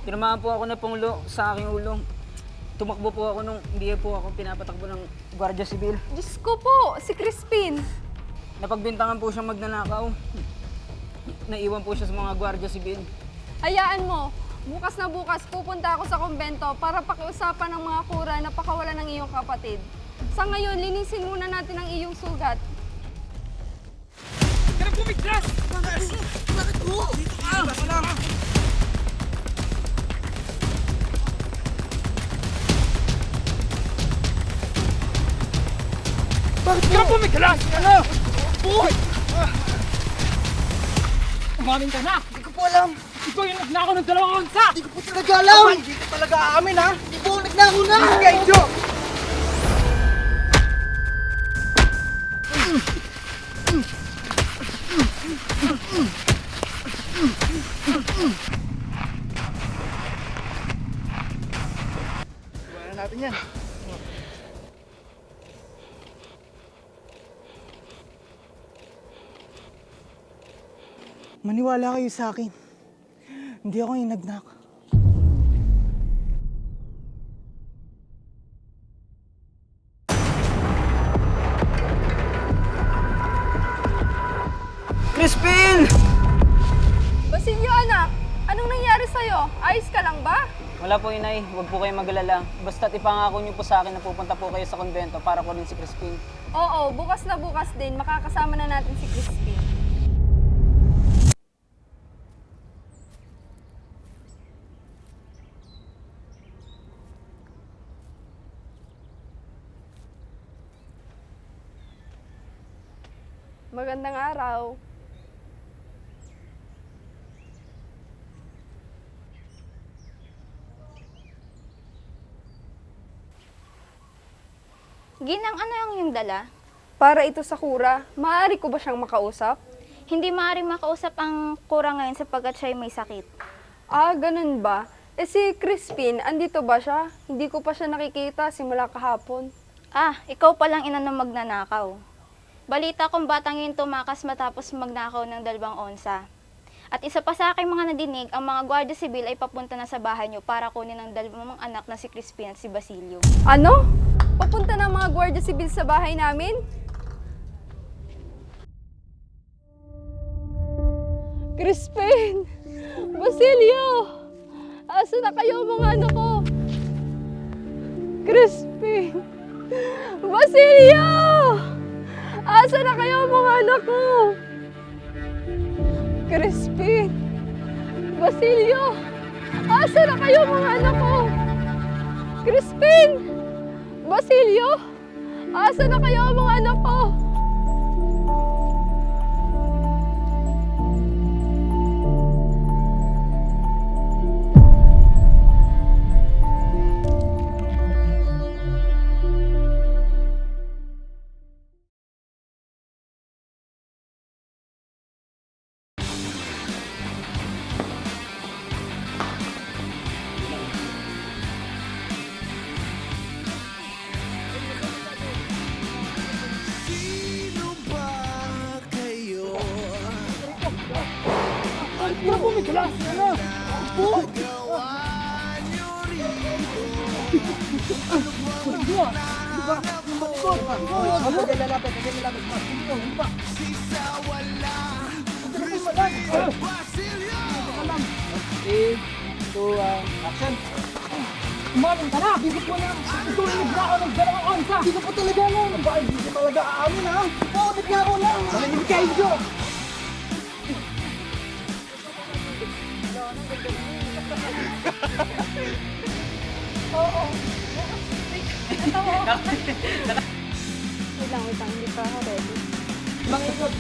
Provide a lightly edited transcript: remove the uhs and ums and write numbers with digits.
Tinamaan po ako ng punglo sa aking ulo. Tumakbo po ako nung hindi po ako pinapatakbo ng Guardia Sibil. Diyos ko po, si Crispin. Napagbintangan po siyang magnanakaw. Naiwan po siya sa mga Guardia Sibil. Hayaan mo, bukas na bukas pupunta ako sa kumbento para pakiusapan ng mga kura na pakawalan ng iyong kapatid. Sa ngayon, linisin muna natin ang iyong sugat. Kaya bumiglas! Bakit mo? Dito ka! Basta lang! Bakit ka bumiglas? Ano? Buhay! Umamin ka na! Hindi ko po alam. Ikaw yung nagnakaw ng 2 onsa! Hindi ko po talaga alam. Hindi ko talaga aamin ha! Hindi po ako nagnakaw na. Kay Joe! Iwanan natin yan. Maniwala kayo sa akin. Hindi ako yung nagnakaw. Crispin! Basilio anak, anong nangyari sa'yo? Ayos ka lang ba? Wala po, inay. Huwag po kayong mag-alala. Basta't ipangako niyo po sa akin na pupunta po kayo sa konbento para ko rin si Crispin. Oo, bukas na bukas din, makakasama na natin si Crispin. Magandang araw. Ginang, ano yung dala? Para ito sa kura, maaari ko ba siyang makausap? Hindi maaaring makausap ang kura ngayon sapagkat siya'y may sakit. Ah, ganun ba? Eh si Crispin, andito ba siya? Hindi ko pa siya nakikita simula kahapon. Ah, ikaw palang ina ng magnanakaw. Balita kong batang yun tumakas matapos magnakaw ng 2 onsa. At isa pa sa aking mga nadinig, ang mga Guardia Sibil ay papunta na sa bahay niyo para kunin ang 2 anak na si Crispin at si Basilio. Ano? Papunta na ang mga Guardia Sibil sa bahay namin? Crispin! Basilio! Asa na kayo mga anak ko? Crispin! Basilio! Asa na kayo mga anak ko? Crispin! Basilio! Asa na kayo mga anak ko? Crispin! Basilio! Asa na kayo mga anak ko? Sino ba kayo? Kaya bumiglas! Ano? Buhay! Nyo rito? Ano ba? Diba? Ano? Lalapit. Sisa wala. Crispin Basilio! 3, 2, action! Umamin ka na! Hindi ko na! Ito yung nagnakaw ng 2 onsa! Hindi ko po talaga alam! Ba, hindi ko talaga aamin ha! Oo, nagnakaw lang! Malamig kayo, Joe! Oo. Wait lang, hindi pa ako ready. Bangikot!